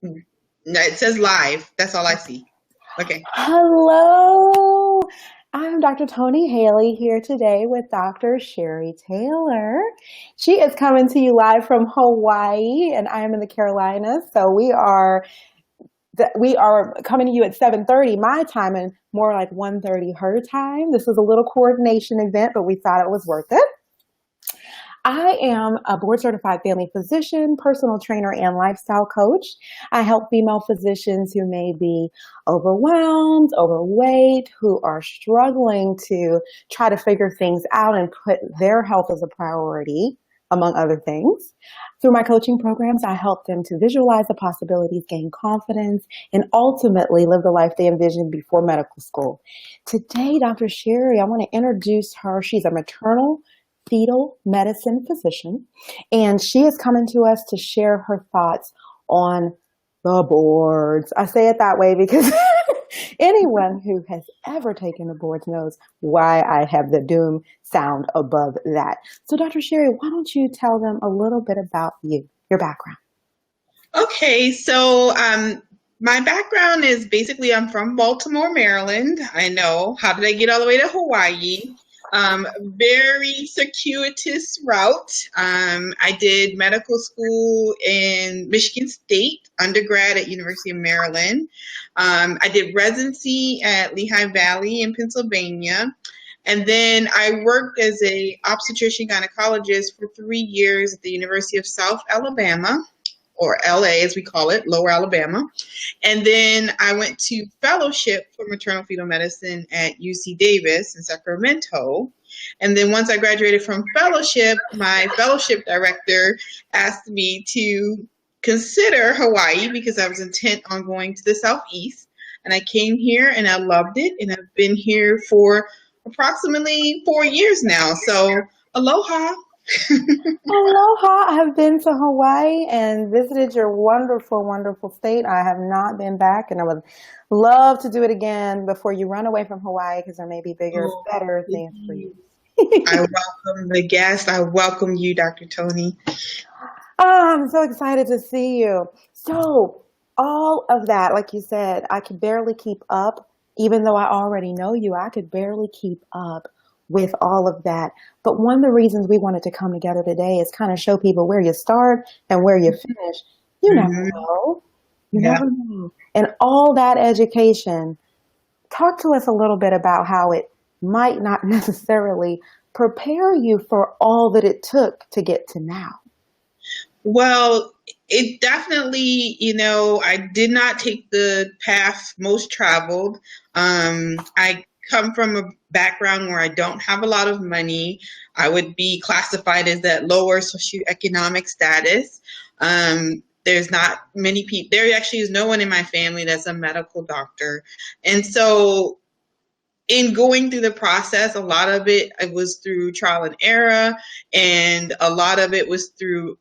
No, it says live. That's all I see. Okay. Hello, I'm Dr. Tony Haley here today with Dr. Sherri Taylor. She is coming to you live from Hawaii, and I am in the Carolinas. So we are coming to you at 7:30 my time and more like 1:30 her time. This was a little coordination event, but we thought it was worth it. I am a board certified family physician, personal trainer, and lifestyle coach. I help female physicians who may be overwhelmed, overweight, who are struggling to try to figure things out and put their health as a priority, among other things. Through my coaching programs, I help them to visualize the possibilities, gain confidence, and ultimately live the life they envisioned before medical school. Today, Dr. Sherri, I want to introduce her. She's a maternal fetal medicine physician, and she is coming to us to share her thoughts on the boards. I say it that way because anyone who has ever taken the boards knows why I have the doom sound above that. So, Dr. Sherri, why don't you tell them a little bit about you, your background? Okay, so my background is basically I'm from Baltimore, Maryland. I know. How did I get all the way to Hawaii? Very circuitous route. I did medical school in Michigan State, undergrad at University of Maryland. I did residency at Lehigh Valley in Pennsylvania. And then I worked as a obstetrician gynecologist for 3 years at the University of South Alabama, or LA as we call it, Lower Alabama. And then I went to fellowship for maternal fetal medicine at UC Davis in Sacramento. And then once I graduated from fellowship, my fellowship director asked me to consider Hawaii because I was intent on going to the Southeast. And I came here and I loved it. And I've been here for approximately 4 years now. So aloha. Aloha. I have been to Hawaii and visited your wonderful, wonderful state. I have not been back, and I would love to do it again before you run away from Hawaii because there may be bigger, Oh, better things for you. I welcome the guest. I welcome you, Dr. Tony. Oh, I'm so excited to see you. So, all of that, like you said, I could barely keep up. Even though I already know you, I could barely keep up with all of that. But one of the reasons we wanted to come together today is kind of show people where you start and where you finish. You never Mm-hmm. know. You Yeah. never know. And all that education, talk to us a little bit about how it might not necessarily prepare you for all that it took to get to now. Well, it definitely, I did not take the path most traveled. I come from a background where I don't have a lot of money. I would be classified as that lower socioeconomic status. There's not many people, there actually is no one in my family that's a medical doctor. And so in going through the process, a lot of it was through trial and error, and a lot of it was through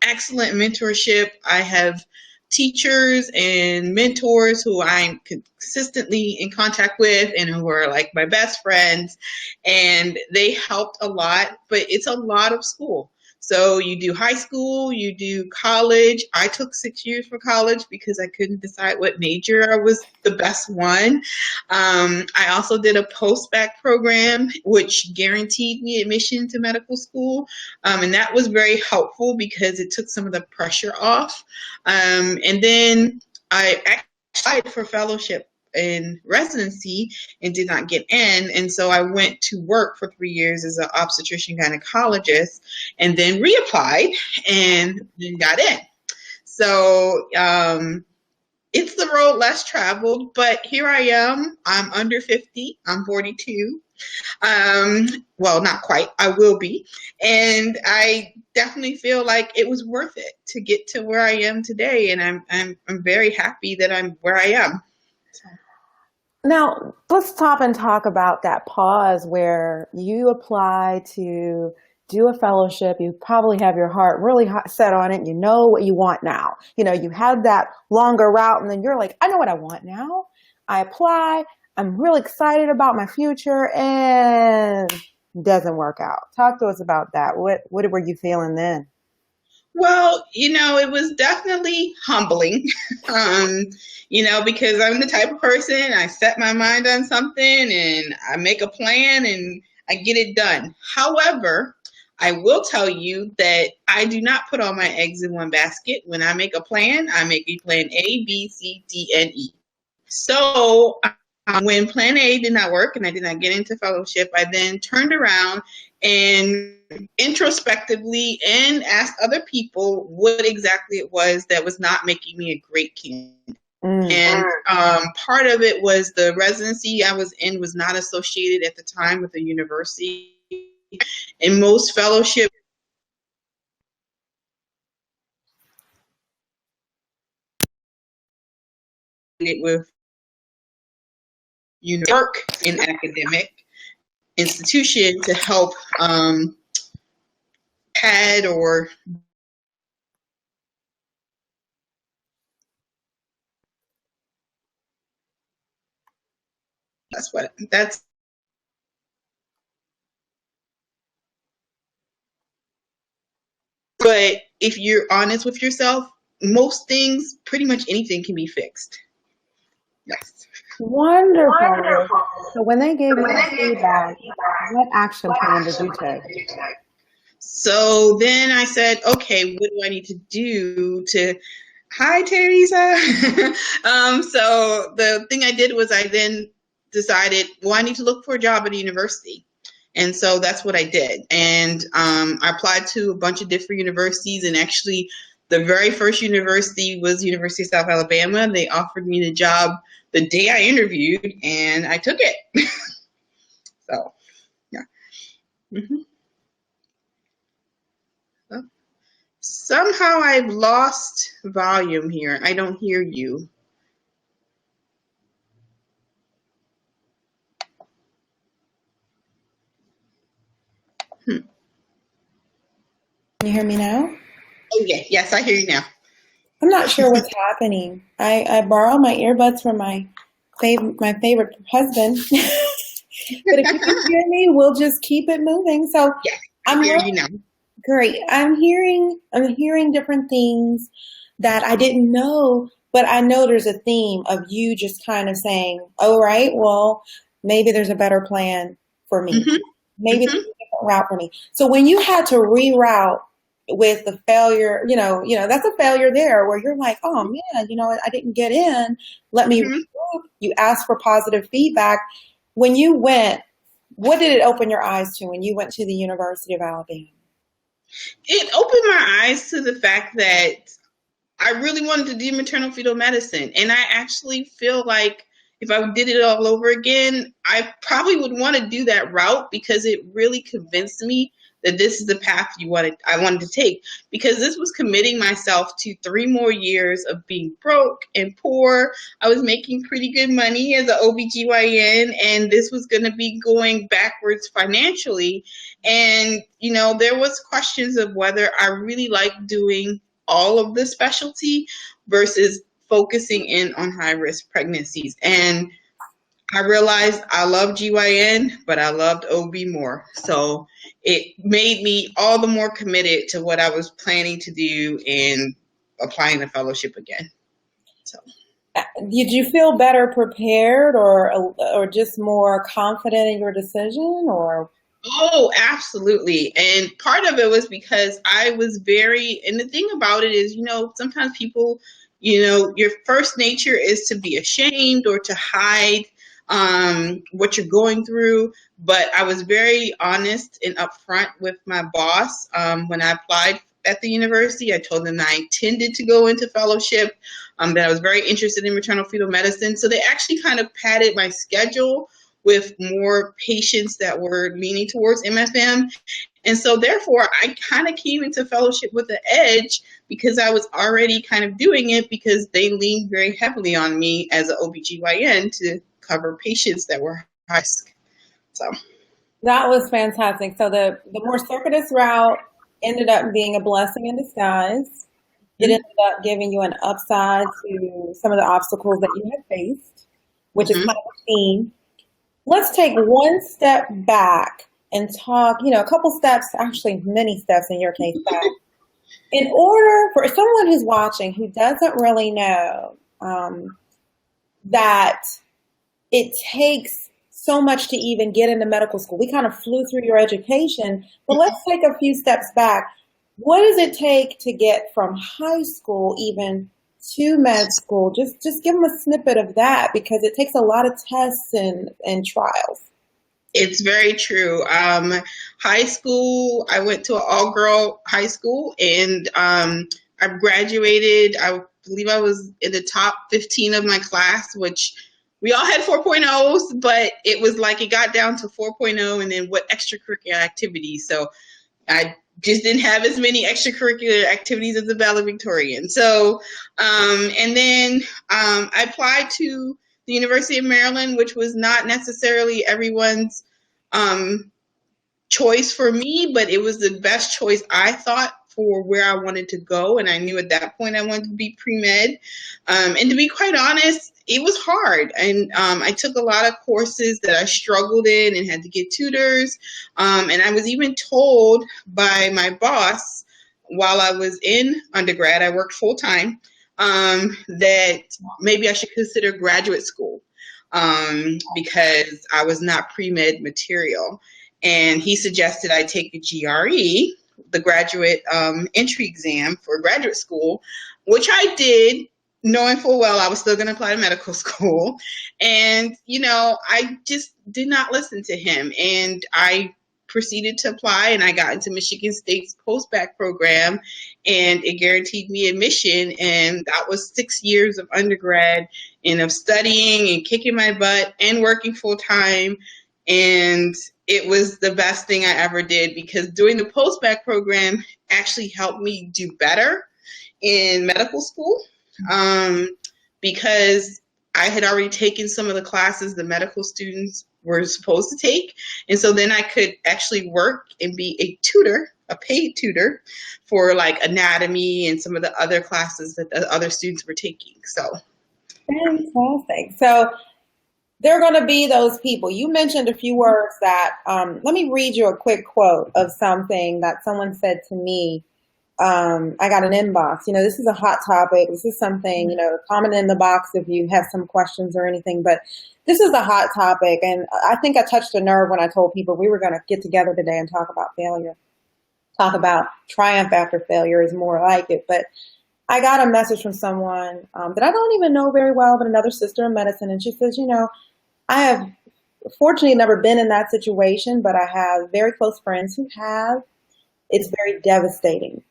excellent mentorship. I have teachers and mentors who I'm consistently in contact with and who are like my best friends, and they helped a lot, but it's a lot of school. So you do high school, you do college. I took 6 years for college because I couldn't decide what major was the best one. I also did a post-bac program, which guaranteed me admission to medical school. And that was very helpful because it took some of the pressure off. And then I applied for fellowship in residency and did not get in. And so I went to work for 3 years as an obstetrician gynecologist and then reapplied and then got in. So, it's the road less traveled, but here I am. I'm under 50. I'm 42. Well, not quite. I will be. And I definitely feel like it was worth it to get to where I am today. And I'm very happy that I'm where I am. Now, let's stop and talk about that pause where you apply to do a fellowship. You probably have your heart really set on it. You know what you want now. You had that longer route and then you're like, I know what I want now. I apply. I'm really excited about my future and it doesn't work out. Talk to us about that. What were you feeling then? Well, it was definitely humbling, um, because I'm the type of person, I set my mind on something and I make a plan and I get it done. However, I will tell you that I do not put all my eggs in one basket. When I make a plan, I make a plan A, B, C, D, and E. So when plan A did not work and I did not get into fellowship, I then turned around and introspectively and asked other people what exactly it was that was not making me a great candidate. And part of it was the residency I was in was not associated at the time with a university. And most fellowship with work in academic institution to help pad or that's but if you're honest with yourself, most things, pretty much anything can be fixed. Yes. Wonderful. So when they gave you that feedback, what action plan did you take? So then I said, okay, what do I need to do to hi Teresa? So the thing I did was I then decided, well, I need to look for a job at a university. And so that's what I did. And I applied to a bunch of different universities, and actually the very first university was University of South Alabama. They offered me the job the day I interviewed, and I took it. So, yeah. Mm-hmm. So, somehow I've lost volume here. I don't hear you. Can you hear me now? Oh, yeah. Yes, I hear you now. I'm not sure what's happening. I borrowed my earbuds from my favorite husband. But if you can hear me, we'll just keep it moving. So yes, I hear you now. Great. I'm hearing different things that I didn't know, but I know there's a theme of you just kind of saying, "Oh, right, well, maybe there's a better plan for me. Mm-hmm. Maybe there's a different route for me." So when you had to reroute with the failure, that's a failure there where you're like, "Oh man, I didn't get in. Let me regroup." You ask for positive feedback. When you went, what did it open your eyes to when you went to the University of Alabama? It opened my eyes to the fact that I really wanted to do maternal fetal medicine. And I actually feel like if I did it all over again, I probably would want to do that route because it really convinced me that this is the path I wanted to take, because this was committing myself to 3 more years of being broke and poor. I was making pretty good money as an OBGYN, and this was going to be going backwards financially. And, there was questions of whether I really liked doing all of the specialty versus focusing in on high risk pregnancies. And I realized I love GYN, but I loved OB more. So it made me all the more committed to what I was planning to do and applying the fellowship again. So, did you feel better prepared or just more confident in your decision, or? Oh, absolutely. And part of it was because I was and the thing about it is, sometimes people, your first nature is to be ashamed or to hide what you're going through. But I was very honest and upfront with my boss. When I applied at the university, I told them that I intended to go into fellowship, that I was very interested in maternal fetal medicine. So they actually kind of padded my schedule with more patients that were leaning towards MFM. And so therefore, I kind of came into fellowship with an edge because I was already kind of doing it because they leaned very heavily on me as an OBGYN to cover patients that were high risk. So that was fantastic. So the more circuitous route ended up being a blessing in disguise. It ended up giving you an upside to some of the obstacles that you had faced, which is kind of a theme. Let's take one step back and talk, a couple steps, actually many steps in your case back. In order for someone who's watching who doesn't really know that it takes so much to even get into medical school, we kind of flew through your education, but let's take a few steps back. What does it take to get from high school even to med school? Just give them a snippet of that, because it takes a lot of tests and trials. It's very true. High school, I went to an all-girl high school, and I graduated. I believe I was in the top 15 of my class, which we all had 4.0s, but it was like it got down to 4.0 and then what extracurricular activities. So I just didn't have as many extracurricular activities as the valedictorian. So, and then I applied to the University of Maryland, which was not necessarily everyone's choice for me, but it was the best choice I thought for where I wanted to go. And I knew at that point I wanted to be pre-med. And to be quite honest, it was hard. And I took a lot of courses that I struggled in and had to get tutors. And I was even told by my boss while I was in undergrad, I worked full time, that maybe I should consider graduate school because I was not pre-med material. And he suggested I take the GRE, the graduate entry exam for graduate school, which I did, knowing full well I was still going to apply to medical school. And, you know, I just did not listen to him. And I proceeded to apply, and I got into Michigan State's post-bac program, and it guaranteed me admission. And that was 6 years of undergrad and of studying and kicking my butt and working full time. And it was the best thing I ever did, because doing the post-bac program actually helped me do better in medical school, because I had already taken some of the classes the medical students were supposed to take. And so then I could actually work and be a tutor, a paid tutor for like anatomy and some of the other classes that the other students were taking. So fantastic. So there are going to be those people. You mentioned a few words that, let me read you a quick quote of something that someone said to me. I got an inbox. You know, this is a hot topic. This is something, you know, comment in the box if you have some questions or anything, but this is a hot topic. And I think I touched a nerve when I told people we were going to get together today and talk about failure, talk about triumph after failure is more like it. But I got a message from someone that I don't even know very well, but another sister in medicine. And she says, you know, I have fortunately never been in that situation, but I have very close friends who have. It's very devastating,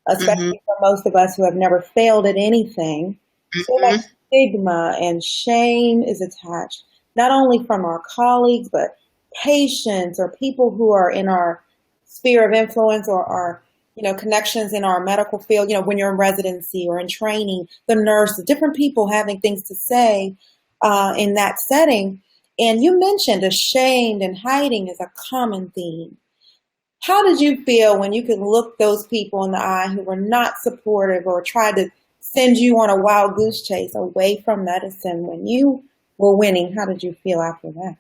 especially for most of us who have never failed at anything. So that stigma and shame is attached, not only from our colleagues, but patients or people who are in our sphere of influence or our, you know, connections in our medical field. You know, when you're in residency or in training, the nurse, the different people having things to say in that setting. And you mentioned ashamed and hiding is a common theme. How did you feel when you could look those people in the eye who were not supportive or tried to send you on a wild goose chase away from medicine when you were winning? How did you feel after that?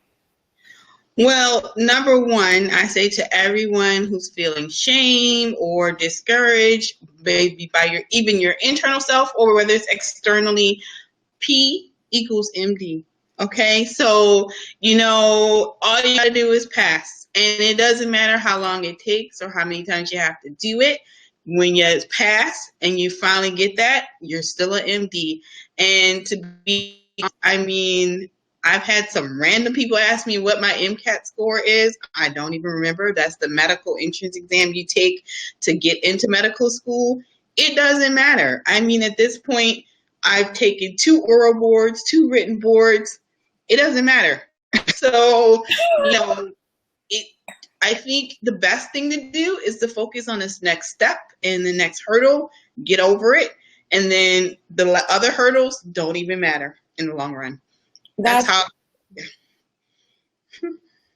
Well, number one, I say to everyone who's feeling shame or discouraged, maybe by even your internal self or whether it's externally, P equals MD. Okay, so, you know, all you got to do is pass. And it doesn't matter how long it takes or how many times you have to do it. When you pass and you finally get that, you're still an MD. And to be, I mean, I've had some random people ask me what my MCAT score is. I don't even remember. That's the medical entrance exam you take to get into medical school. It doesn't matter. I mean, at this point, I've taken 2 oral boards, 2 written boards. It doesn't matter. So, you know, I think the best thing to do is to focus on this next step and the next hurdle, get over it, and then the other hurdles don't even matter in the long run. That's how.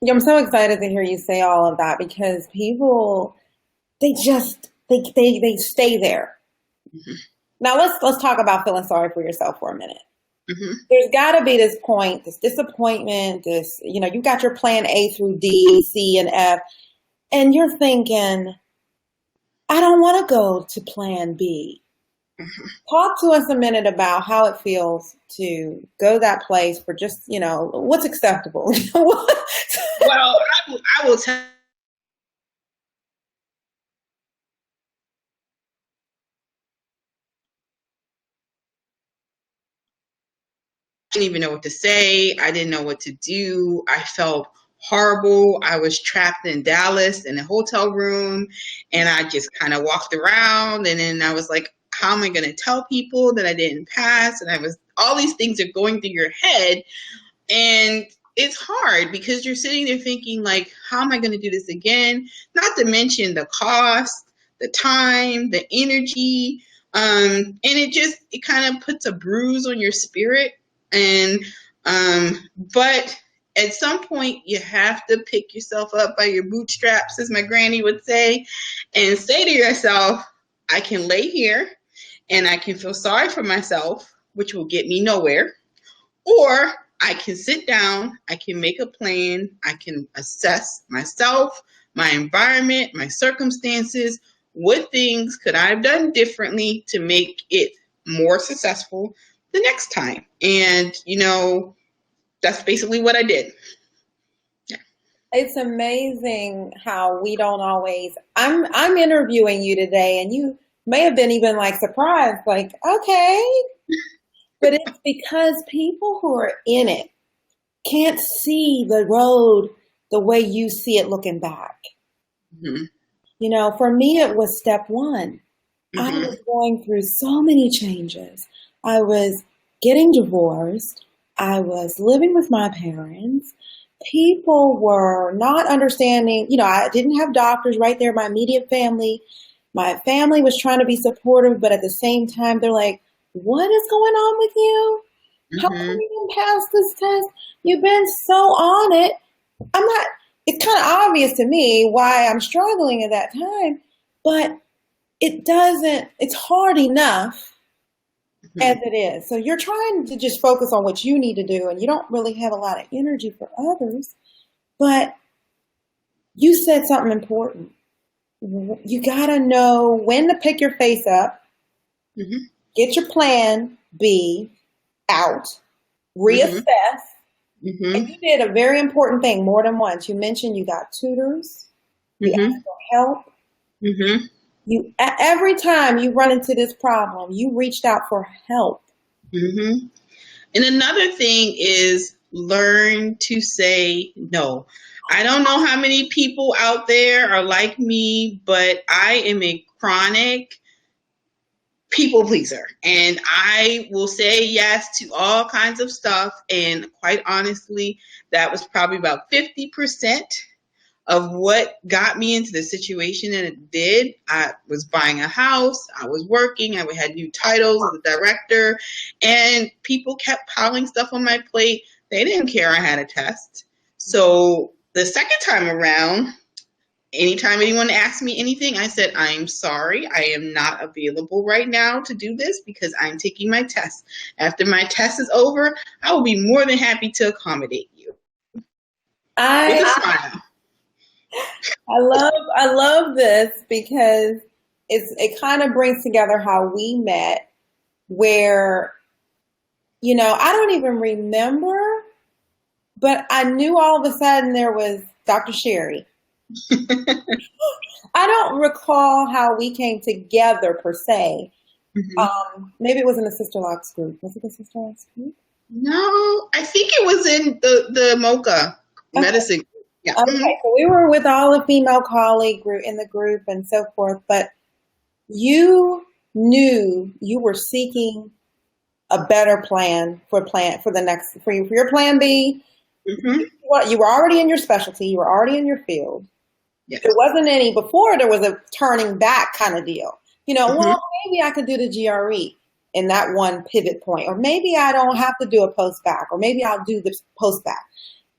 Yeah, I'm so excited to hear you say all of that, because people, they stay there. Now let's talk about feeling sorry for yourself for a minute. There's got to be this point, this disappointment, this, you know, you got your plan A through D, C, and F, and you're thinking, I don't want to go to plan B. Talk to us a minute about how it feels to go to that place for just, what's acceptable. Well, I will tell. Didn't even know what to say. I didn't know what to do. I felt horrible. I was trapped in Dallas in a hotel room, and I just kind of walked around, and then I was like, how am I going to tell people that I didn't pass? And all these things are going through your head, and it's hard because you're sitting there thinking, like, how am I going to do this again? Not to mention the cost, the time, the energy. And it kind of puts a bruise on your spirit. And, but at some point, you have to pick yourself up by your bootstraps, as my granny would say, and say to yourself, I can lay here and I can feel sorry for myself, which will get me nowhere. Or I can sit down, I can make a plan, I can assess myself, my environment, my circumstances. What things could I have done differently to make it more successful the next time? And, that's basically what I did. Yeah. It's amazing how we don't always, I'm interviewing you today, and you may have been even like surprised, like, okay. But it's because people who are in it can't see the road the way you see it looking back. Mm-hmm. For me, it was step one. Mm-hmm. I was going through so many changes. I was getting divorced. I was living with my parents. People were not understanding. I didn't have doctors right there, my immediate family. My family was trying to be supportive, but at the same time, they're like, what is going on with you? How come you didn't pass this test? You've been so on it. It's kind of obvious to me why I'm struggling at that time, but it's hard enough as it is. So you're trying to just focus on what you need to do, and you don't really have a lot of energy for others, but you said something important. You got to know when to pick your face up, get your plan B out, reassess. And you did a very important thing more than once. You mentioned you got tutors, you asked for help. You every time you run into this problem, you reached out for help. And another thing is learn to say no. I don't know how many people out there are like me, but I am a chronic people pleaser, and I will say yes to all kinds of stuff. And quite honestly, that was probably about 50% of what got me into the situation that it did. I was buying a house, I was working, I had new titles as a director, and people kept piling stuff on my plate. They didn't care I had a test. So the second time around, anytime anyone asked me anything, I said, I'm sorry, I am not available right now to do this because I'm taking my test. After my test is over, I will be more than happy to accommodate you. With a smile. I love this because it kind of brings together how we met, where, I don't even remember, but I knew all of a sudden there was Dr. Sherri. I don't recall how we came together per se. Maybe it was in the Sister Locks group. Was it the Sister Locks group? No, I think it was in the Mocha medicine. Yeah. Okay, so we were with all the female colleague group in the group and so forth, but you knew you were seeking a better plan for your plan B. You were already in your specialty. You were already in your field. Yes. There wasn't any before. There was a turning back kind of deal. Well, maybe I could do the GRE in that one pivot point, or maybe I don't have to do a post-bac, or maybe I'll do the post-bac.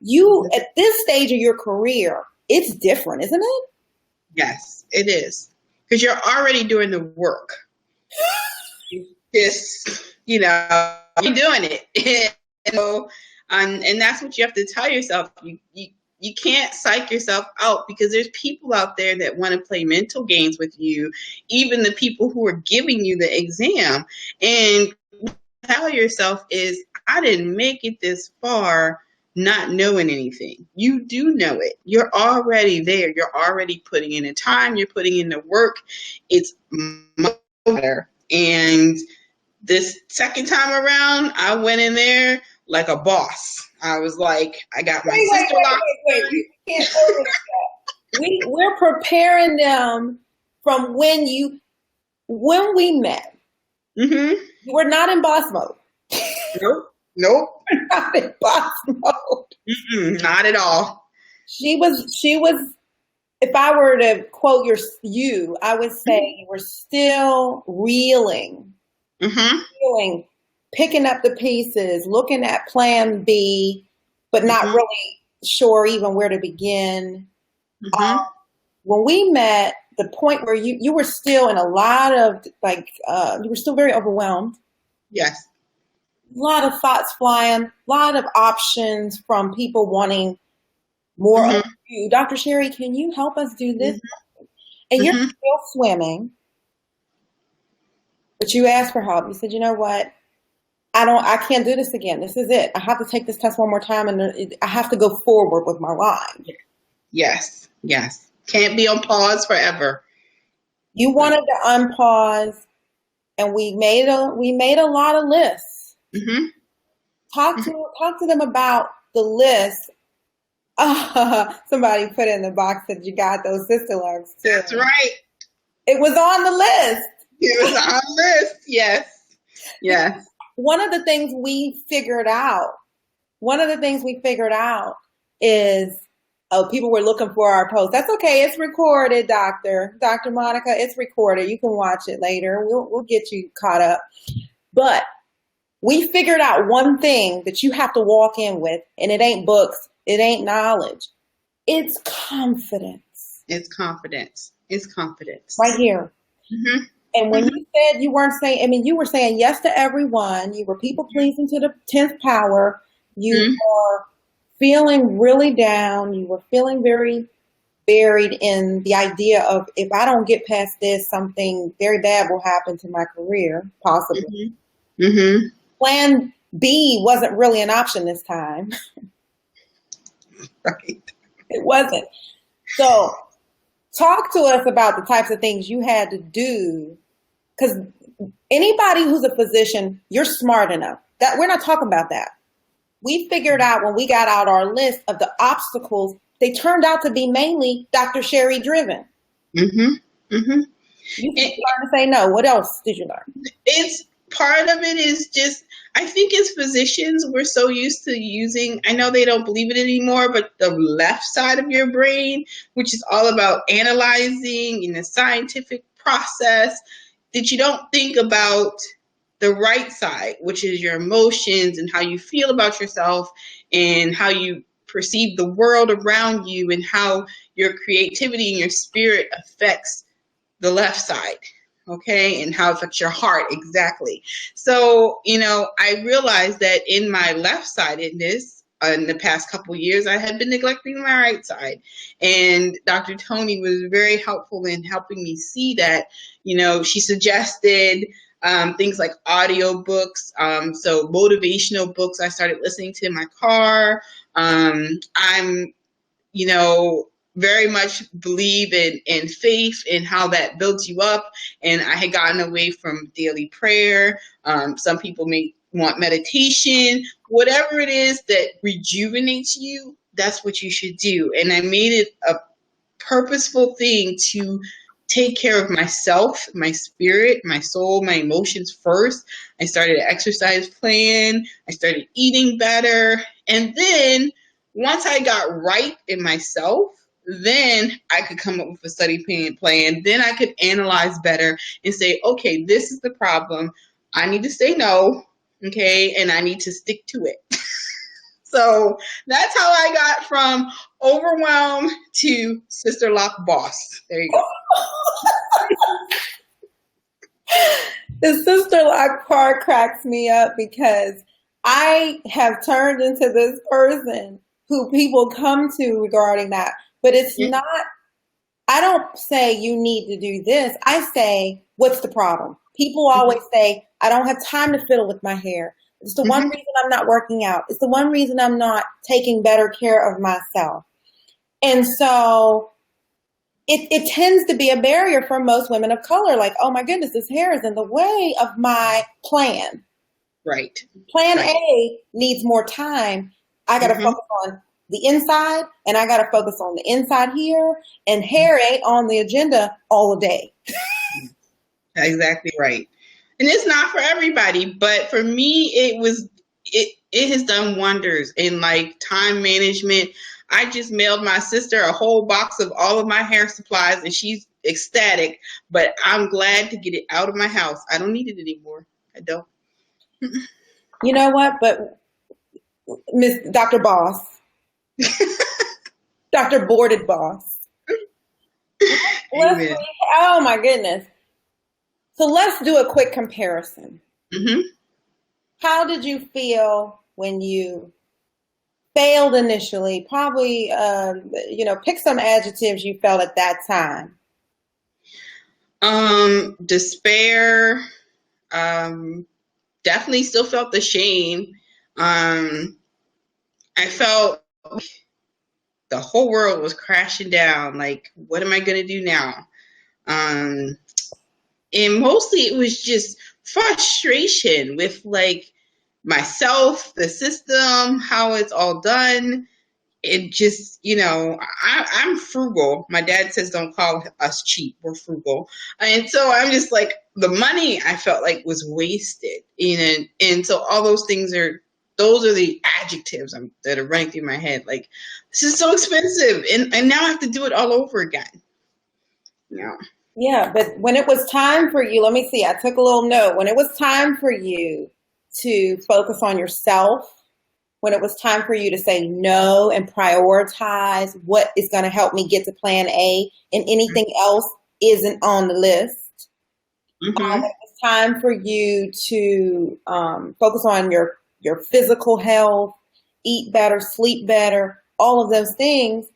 You, at this stage of your career, it's different, isn't it? Yes, it is. Because you're already doing the work. You're doing it. And that's what you have to tell yourself. You You can't psych yourself out because there's people out there that want to play mental games with you, even the people who are giving you the exam. And tell yourself is, I didn't make it this far not knowing anything. You do know it. You're already there. You're already putting in the time. You're putting in the work. It's much better. And this second time around, I went in there like a boss. I was like, I got my sister locked. Wait. You can't over that. We're preparing them from when we met. Mm-hmm. We're not in boss mode. Nope. We're not in boss mode. Mm-mm, not at all. She was. If I were to quote you, I would say you were still reeling. Mm-hmm. Reeling, picking up the pieces, looking at plan B, but not really sure even where to begin. Mm-hmm. When we met, the point where you were still in a lot of you were still very overwhelmed. Yes. A lot of thoughts flying, a lot of options from people wanting more of you. Dr. Sherri, can you help us do this? And you're still swimming, but you asked for help. You said, you know what? I can't do this again. This is it. I have to take this test one more time, and I have to go forward with my life. Yes. Can't be on pause forever. You wanted to unpause, and we made a lot of lists. Mm-hmm. Talk to them about the list. Somebody put in the box that you got those sister loves too. That's right. It was on the list. It was on the list. Yes. One of the things we figured out is, people were looking for our post. That's okay. It's recorded, Dr. Monica. It's recorded. You can watch it later. We'll get you caught up. But we figured out one thing that you have to walk in with, and it ain't books. It ain't knowledge. It's confidence. It's confidence. Right here. Mm-hmm. And when you said you weren't saying, you were saying yes to everyone. You were people pleasing to the 10th power. You were feeling really down. You were feeling very buried in the idea of, if I don't get past this, something very bad will happen to my career, possibly. Mm-hmm. Plan B wasn't really an option this time. Right. It wasn't. So talk to us about the types of things you had to do, because anybody who's a physician, you're smart enough. That we're not talking about that. We figured out when we got out our list of the obstacles, they turned out to be mainly Dr. Sherri driven. You learned to say no. What else did you learn? It's part of it is just, I think as physicians, we're so used to using, I know they don't believe it anymore, but the left side of your brain, which is all about analyzing in a scientific process, that you don't think about the right side, which is your emotions and how you feel about yourself and how you perceive the world around you and how your creativity and your spirit affects the left side. Okay, and how it affects your heart, exactly. So, I realized that in my left-sidedness, in the past couple of years, I had been neglecting my right side. And Dr. Tony was very helpful in helping me see that. She suggested things like audiobooks, so motivational books I started listening to in my car. I'm, very much believe in faith and how that builds you up. And I had gotten away from daily prayer. Some people may want meditation. Whatever it is that rejuvenates you, that's what you should do. And I made it a purposeful thing to take care of myself, my spirit, my soul, my emotions first. I started an exercise plan. I started eating better. And then once I got right in myself, then I could come up with a study plan. Then I could analyze better and say, okay, this is the problem. I need to say no, okay, and I need to stick to it. So that's how I got from overwhelm to sister lock boss. There you go. The sister lock part cracks me up because I have turned into this person who people come to regarding that. But it's not, I don't say you need to do this. I say, what's the problem? People always say, I don't have time to fiddle with my hair. It's the one reason I'm not working out. It's the one reason I'm not taking better care of myself. And so it tends to be a barrier for most women of color. Like, oh my goodness, this hair is in the way of my plan. Right. Plan A needs more time. I got to focus on the inside, and I got to focus on the inside here, and hair ain't on the agenda all day. Exactly right. And it's not for everybody, but for me, it has done wonders in like time management. I just mailed my sister a whole box of all of my hair supplies, and she's ecstatic, but I'm glad to get it out of my house. I don't need it anymore. I don't. You know what? But Miss Dr. Boss, Dr. Boarded Boss. Oh my goodness. So let's do a quick comparison. How did you feel when you failed initially? Probably, pick some adjectives you felt at that time. Despair. Definitely still felt the shame. I felt the whole world was crashing down. Like, what am I going to do now? And mostly it was just frustration with like myself, the system, how it's all done. It just, I'm frugal. My dad says don't call us cheap. We're frugal. And so I'm just like, the money I felt like was wasted. And so all those things those are the adjectives that are running through my head. Like, this is so expensive. And now I have to do it all over again. Yeah, but when it was time for you, let me see, I took a little note. When it was time for you to focus on yourself, when it was time for you to say no and prioritize what is going to help me get to plan A and anything else isn't on the list. It was time for you to focus on your physical health, eat better, sleep better, all of those things.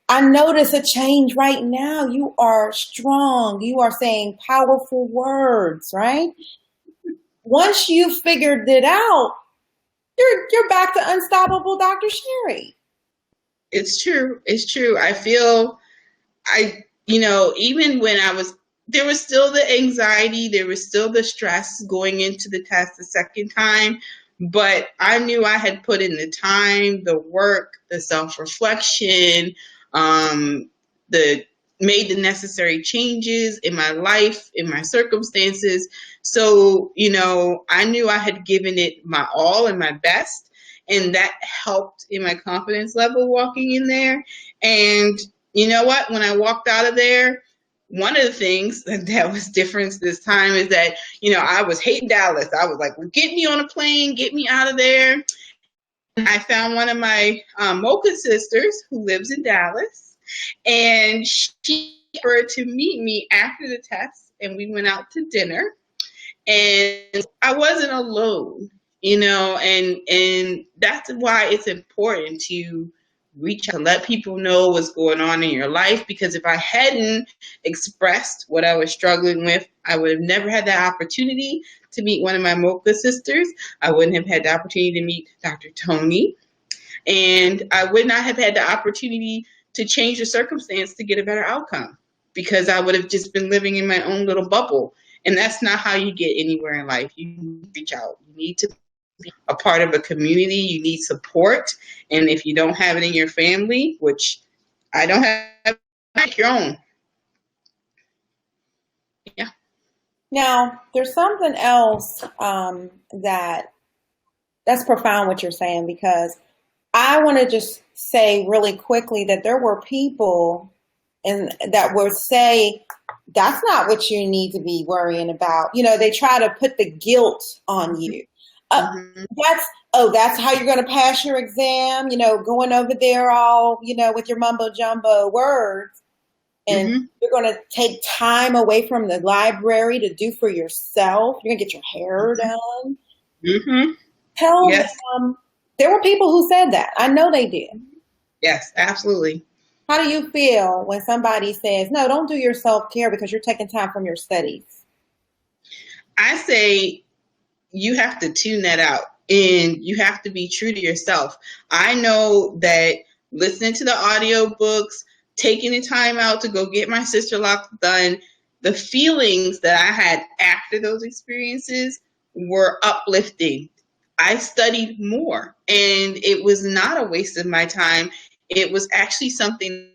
I notice a change right now. You are strong. You are saying powerful words, right? Once you figured it out, you're back to unstoppable Dr. Sherri. It's true. It's true. I feel even when there was still the anxiety, there was still the stress going into the test the second time, but I knew I had put in the time, the work, the self-reflection, made the necessary changes in my life, in my circumstances. So, I knew I had given it my all and my best, and that helped in my confidence level walking in there. And you know what? When I walked out of there, one of the things that was different this time is that, I was hating Dallas. I was like, well, get me on a plane, get me out of there. And I found one of my Mogul sisters who lives in Dallas, and she offered to meet me after the test, and we went out to dinner. And I wasn't alone, and that's why it's important to reach out, to let people know what's going on in your life, because if I hadn't expressed what I was struggling with, I would have never had the opportunity to meet one of my Mocha sisters. I wouldn't have had the opportunity to meet Dr. Tony, and I would not have had the opportunity to change the circumstance to get a better outcome, because I would have just been living in my own little bubble. And that's not how you get anywhere in life. You need to reach out. You need to be a part of a community. You need support. And if you don't have it in your family, which I don't have, make your own. Yeah. Now, there's something else that's profound what you're saying, because I want to just say really quickly that there were people that would say, that's not what you need to be worrying about. They try to put the guilt on you. That's how you're going to pass your exam, going over there all, with your mumbo jumbo words. And you're going to take time away from the library to do for yourself. You're going to get your hair done. Tell them There were people who said that. I know they did. Yes, absolutely. How do you feel when somebody says, no, don't do your self-care because you're taking time from your studies? I say you have to tune that out and you have to be true to yourself. I know that listening to the audiobooks, taking the time out to go get my sister lock done, the feelings that I had after those experiences were uplifting. I studied more and it was not a waste of my time. It was actually something.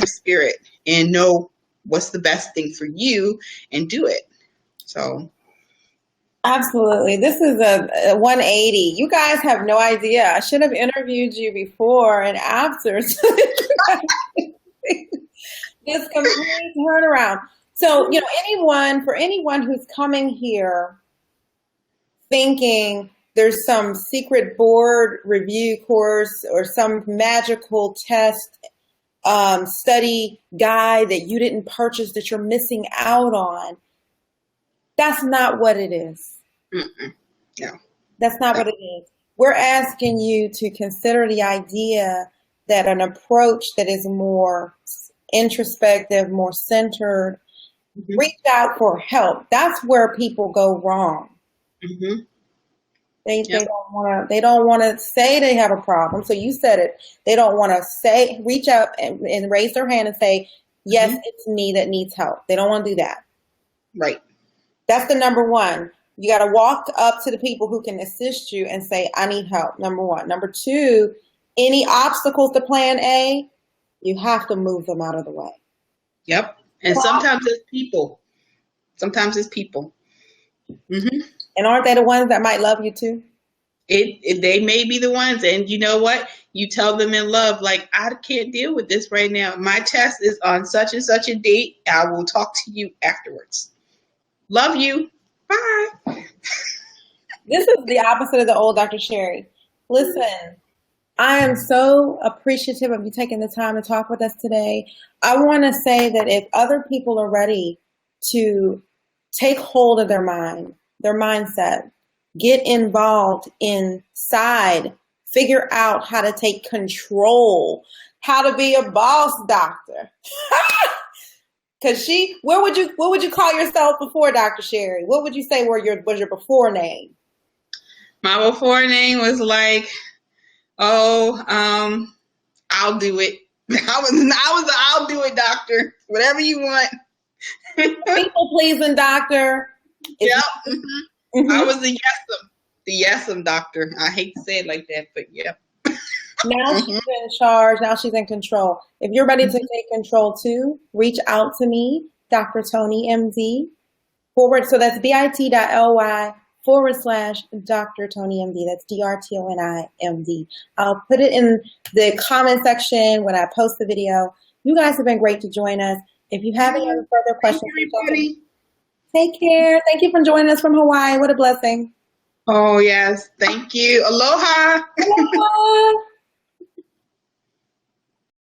Spirit and know what's the best thing for you and do it. So absolutely. This is a 180. You guys have no idea. I should have interviewed you before and after. This complete turnaround. So, for anyone who's coming here thinking there's some secret board review course or some magical test study guide that you didn't purchase that you're missing out on, that's not what it is. No. That's not what it is. We're asking you to consider the idea that an approach that is more introspective, more centered, reach out for help. That's where people go wrong. They don't want to say they have a problem. So you said it. They don't want to reach up and raise their hand and say, yes, it's me that needs help. They don't want to do that. Right. That's the number one. You got to walk up to the people who can assist you and say, I need help. Number one. Number two, any obstacles to plan A, you have to move them out of the way. Yep. And sometimes it's people. And aren't they the ones that might love you too? They may be the ones. And you know what? You tell them in love, like, I can't deal with this right now. My test is on such and such a date. I will talk to you afterwards. Love you. Bye. This is the opposite of the old Dr. Sherri. Listen, I am so appreciative of you taking the time to talk with us today. I want to say that if other people are ready to take hold of their mind, their mindset, get involved inside, figure out how to take control, how to be a boss doctor. Because what would you call yourself before, Dr. Sherri? What would you say was your before name? My before name was like, I'll do it. I was an I'll do it doctor. Whatever you want. People pleasing doctor. Yep. I was the yes'em doctor. I hate to say it like that, but yeah. Now she's in charge. Now she's in control. If you're ready to take control too, reach out to me, Dr. Tony MD. So that's bit.ly/Dr. Tony MD. That's DRTONI MD. I'll put it in the comment section when I post the video. You guys have been great to join us. If you have any other further questions, take care. Thank you for joining us from Hawaii. What a blessing. Oh, yes. Thank you. Aloha. Aloha.